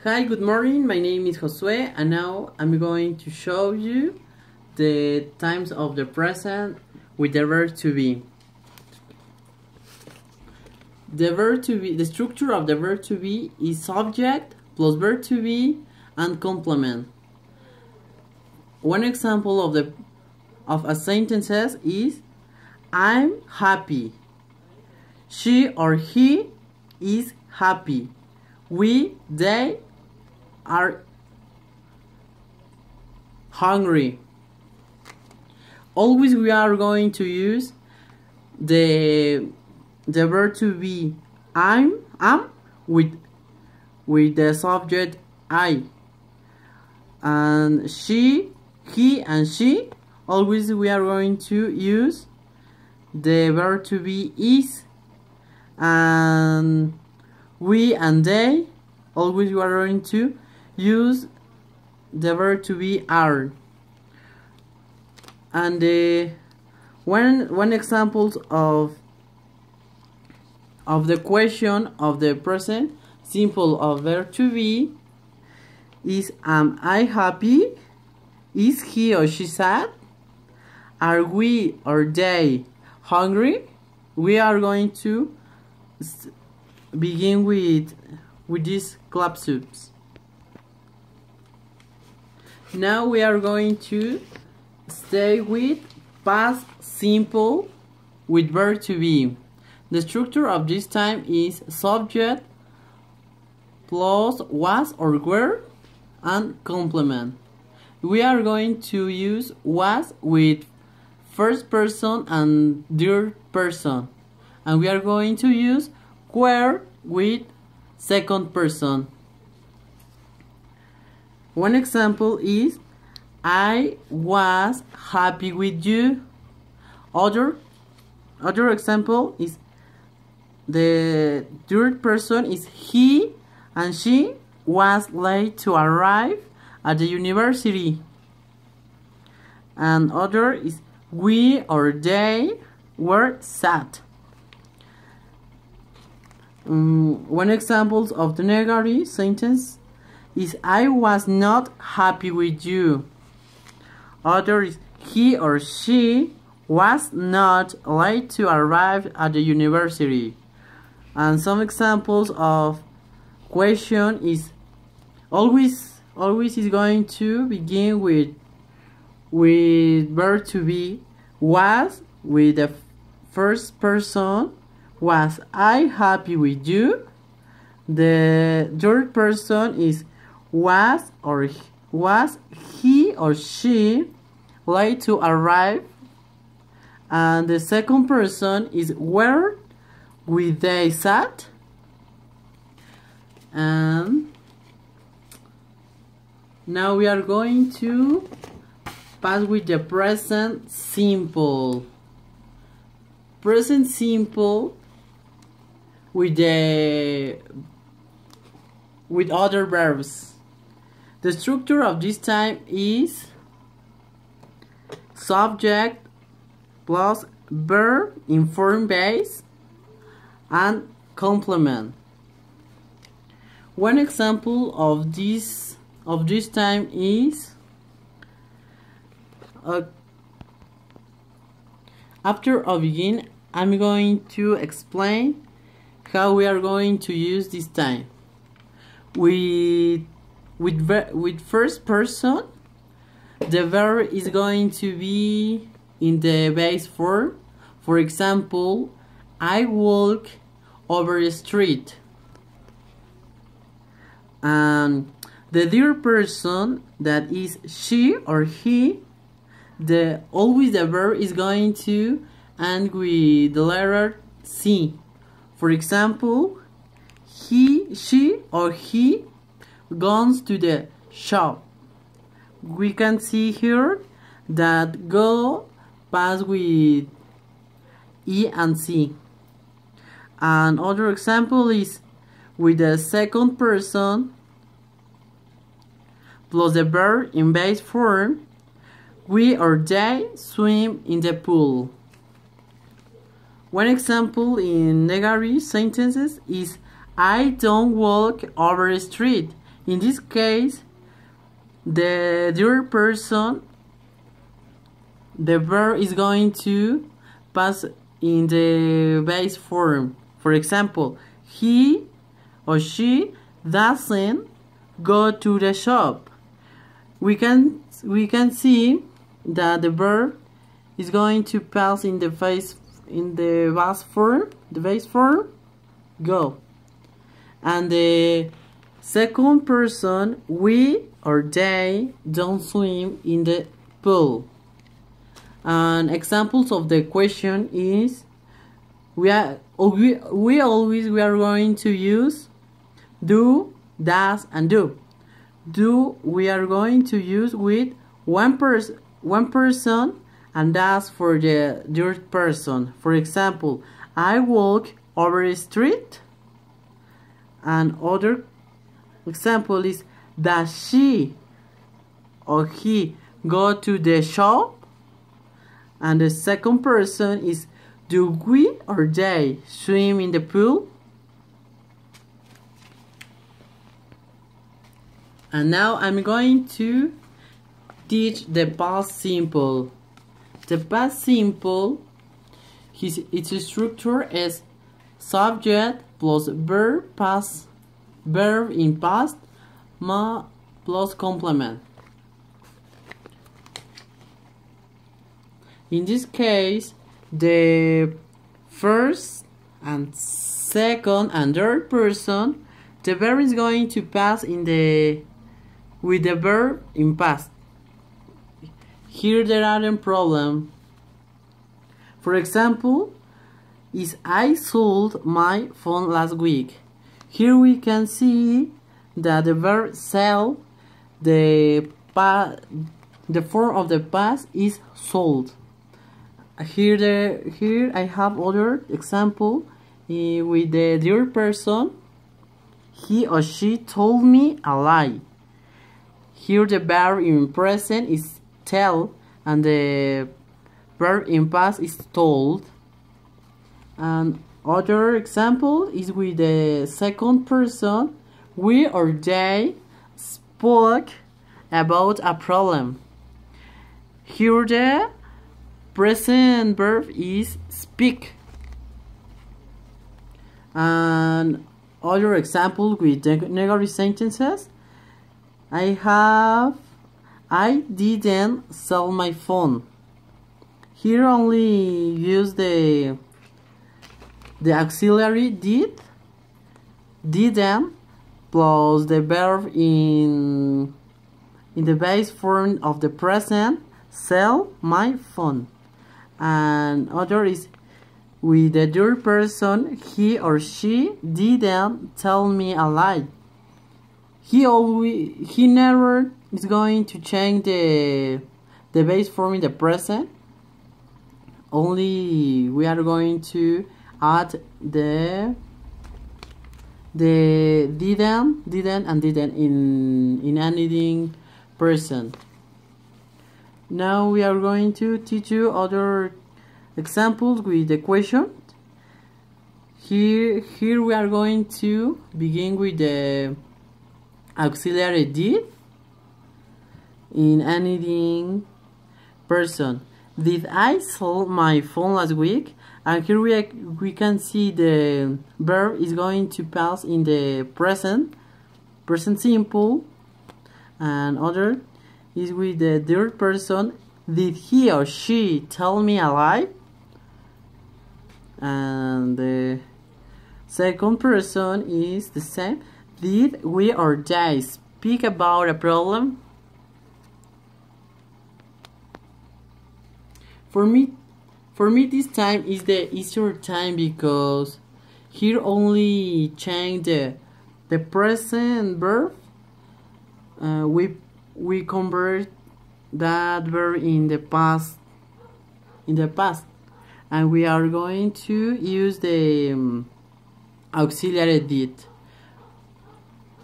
Hi, good morning. My name is Josue, and now I'm going to show you the times of the present with the verb to be. The structure of the verb to be is subject plus verb to be and complement. One example of a sentence is I'm happy. She or he is happy. They are hungry. Always we are going to use the verb to be am with the subject I, and he and she. Always we are going to use the verb to be is, and we and they. Always we are going to use the verb to be are. And one examples of the question of the present simple of verb to be is am I happy? Is he or she sad? Are we or they hungry? We are going to begin with these clauses. Now we are going to stay with past simple with verb to be. The structure of this time is subject plus was or were and complement. We are going to use was with first person and third person, and we are going to use were with second person. One example is I was happy with you. Other example is the third person is he and she was late to arrive at the university. And other is we or they were sad. One example of the negative sentence is I was not happy with you. Other is he or she was not late to arrive at the university. And some examples of question is always is going to begin with verb to be was with the first person. Was I happy with you? The third person is was he or she late to arrive, and the second person is were they sad. And now we are going to pass with the present simple. Present simple with other verbs. The structure of this time is subject plus verb in form base and complement. One example of this time is after I begin, I'm going to explain how we are going to use this time. With first person, the verb is going to be in the base form. For example, I walk over the street. And the third person, that is she or he, always the verb is going to end with the letter C. For example, she or he goes to the shop. We can see here that go pass with E and C. And other example is with the second person plus the verb in base form. We or they swim in the pool. One example in negative sentences is I don't walk over the street. In this case, the third person, the verb is going to pass in the base form. For example, he or she doesn't go to the shop. We can see that the verb is going to pass in the base form, go. And the second person, we or they don't swim in the pool. And examples of the question is we are going to use do, does, and do. Do we are going to use with one person, and does for the third person. For example, I walk over the street. And other example is does she or he go to the shop? And the second person is do we or they swim in the pool? And now I'm going to teach the past simple. The past simple, its structure is subject plus verb in past plus complement. In this case, the first and second and third person, the verb is going to pass with the verb in past. Here there are a problem. For example, is I sold my phone last week. Here we can see that the verb sell, the form of the past is sold. Here I have other example with the third person. He or she told me a lie. Here the verb in present is tell and the verb in past is told. And other example is with the second person. We or they spoke about a problem. Here the present verb is speak. And other example with the negative sentences. I didn't sell my phone. Here only use the auxiliary didn't plus the verb in the base form of the present, sell my phone. And other is with the third person, he or she didn't tell me a lie. He never is going to change the base form in the present. Only we are going to add the didn't and didn't in anything person. Now we are going to teach you other examples with the question. Here we are going to begin with the auxiliary did in anything person. Did I sell my phone last week? And here we can see the verb is going to pass in the present simple. And other is with the third person. Did he or she tell me a lie? And the second person is the same. Did we or they speak about a problem? For me this time is the easier time because here only change the present verb. We convert that verb in the past, and we are going to use the auxiliary did.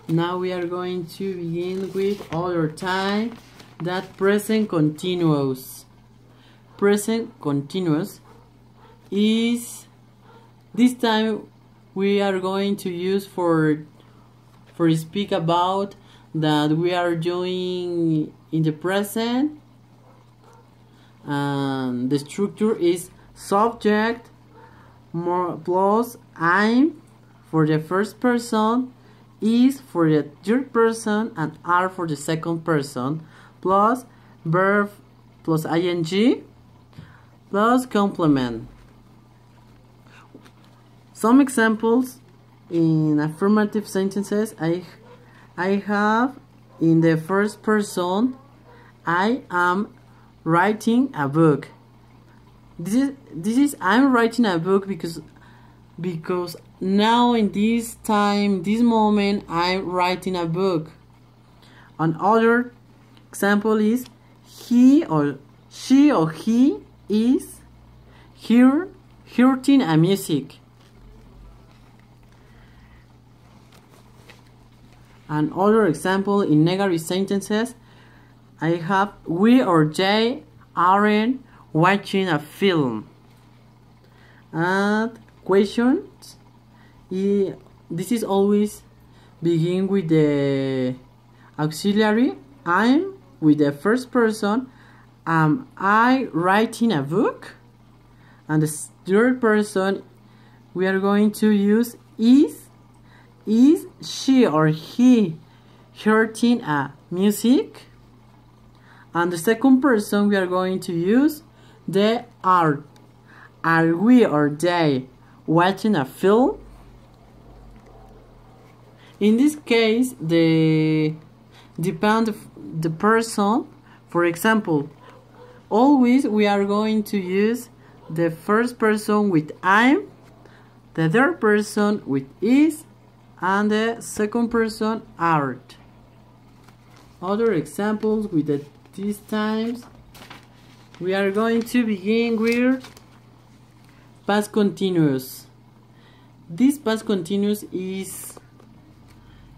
Now we are going to begin with other time, that present continuous. Present continuous is this time we are going to use for speak about that we are doing in the present, and the structure is subject more plus I'm for the first person, is for the third person, and are for the second person, plus verb plus ing plus complement. Some examples in affirmative sentences I have in the first person, I am writing a book. This is I'm writing a book because now in this time, this moment, I'm writing a book. Another example is he or she or he is hearing a music. Another example in negative sentences, I have we or they aren't watching a film. And questions, this is always begin with the auxiliary I'm with the first person. Am I writing a book? And the third person we are going to use is she or he hearing a music? And the second person we are going to use the are we or they watching a film? In this case, depend the person. For example, always we are going to use the first person with I'm, the third person with is, and the second person aren't. Other examples with these times, we are going to begin with past continuous. This past continuous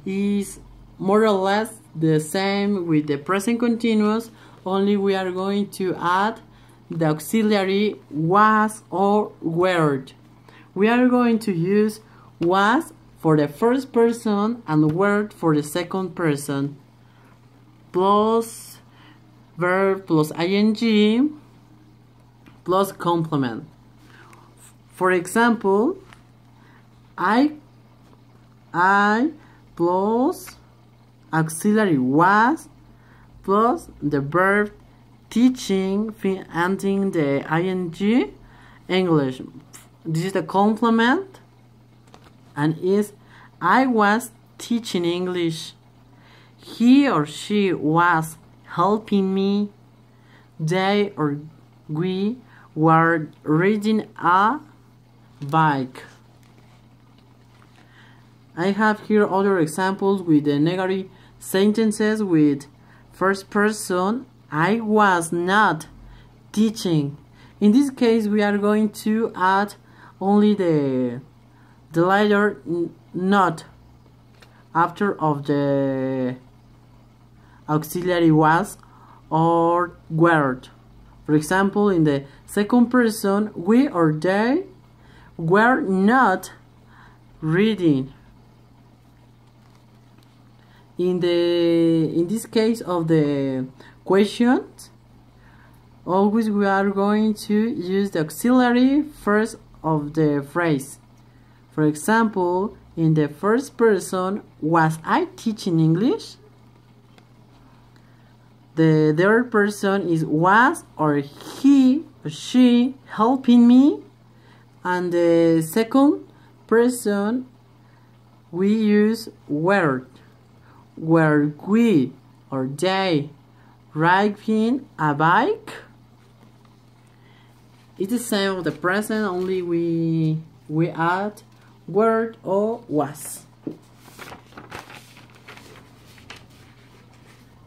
is more or less the same with the present continuous, only we are going to add the auxiliary was or were. We are going to use was for the first person and were for the second person, plus verb plus ing plus complement. For example, I plus auxiliary was plus the verb teaching ending the ing English. This is the complement, and is I was teaching English. He or she was helping me. They or we were riding a bike. I have here other examples with the negative sentences with first person. I was not teaching. In this case, we are going to add only the letter not after of the auxiliary was or were. For example, in the second person, we or they were not reading. In this case of the questions, always we are going to use the auxiliary first of the phrase. For example, in the first person, was I teaching English? The third person is was or he or she helping me? And the second person, we use were we or they riding a bike? It's the same of the present, only we add were or was.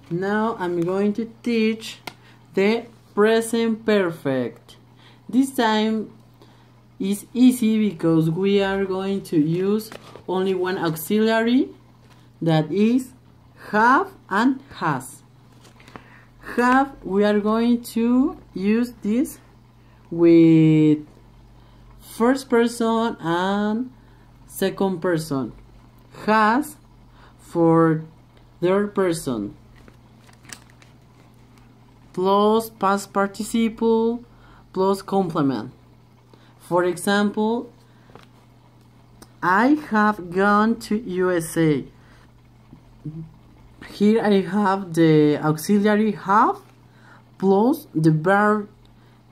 Now I'm going to teach the present perfect. This time is easy because we are going to use only one auxiliary, that is have and has. Have, we are going to use this with first person and second person. Has for third person plus past participle plus complement. For example, I have gone to USA. Here I have the auxiliary have plus the verb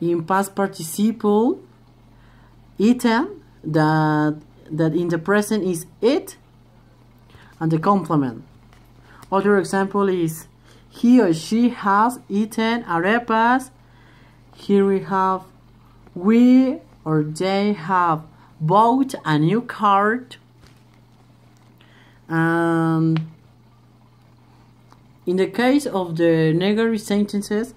in past participle eaten that in the present is eat, and the complement. Other example is he or she has eaten arepas. Here we have we or they have bought a new car. In the case of the negative sentences,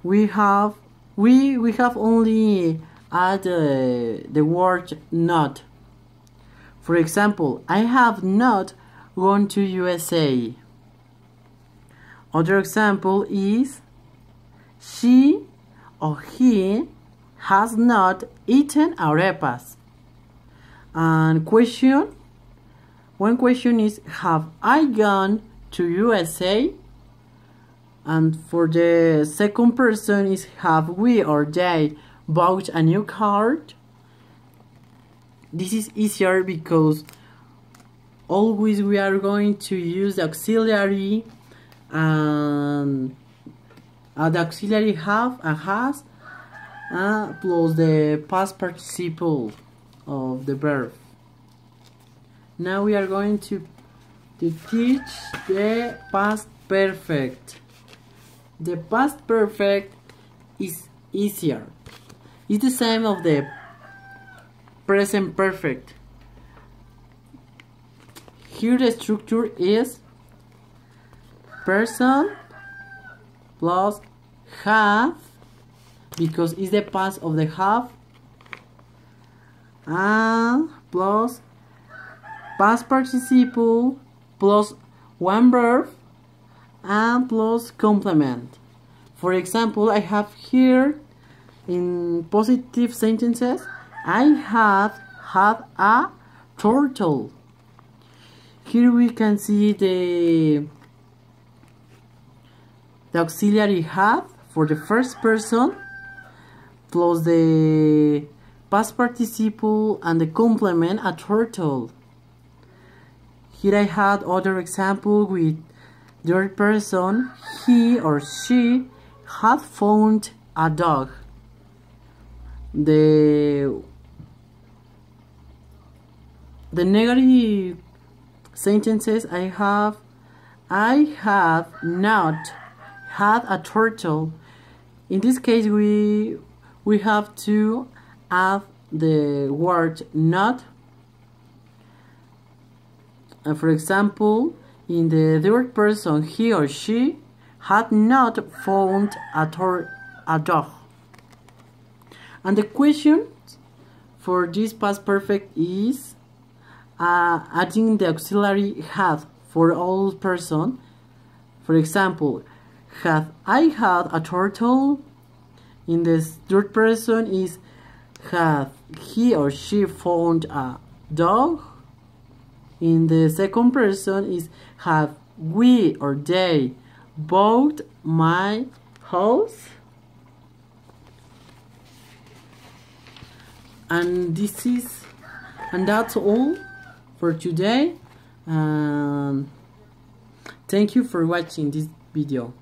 we have only add the word not. For example, I have not gone to USA. Other example is she or he has not eaten arepas. And one question is, have I gone to USA? And for the second person is, have we or they bought a new car? This is easier because always we are going to use the auxiliary, and the auxiliary have and has plus the past participle of the verb. Now we are going to teach the past perfect. The past perfect is easier. It's the same of the present perfect. Here the structure is person plus have, because it's the past of the have, and plus past participle plus one verb and plus complement. For example, I have here in positive sentences, I have had a turtle. Here we can see the auxiliary have for the first person plus the past participle and the complement, a turtle. Here I had other example with third person, he or she had found a dog. The negative sentences, I have not had a turtle. In this case we have to add the word not. For example, in the third person, he or she had not found a dog. And the question for this past perfect is adding the auxiliary had for all person. For example, have I had a turtle? In the third person is, have he or she found a dog? In the second person is, have we or they bought my house? And that's all for today. Thank you for watching this video.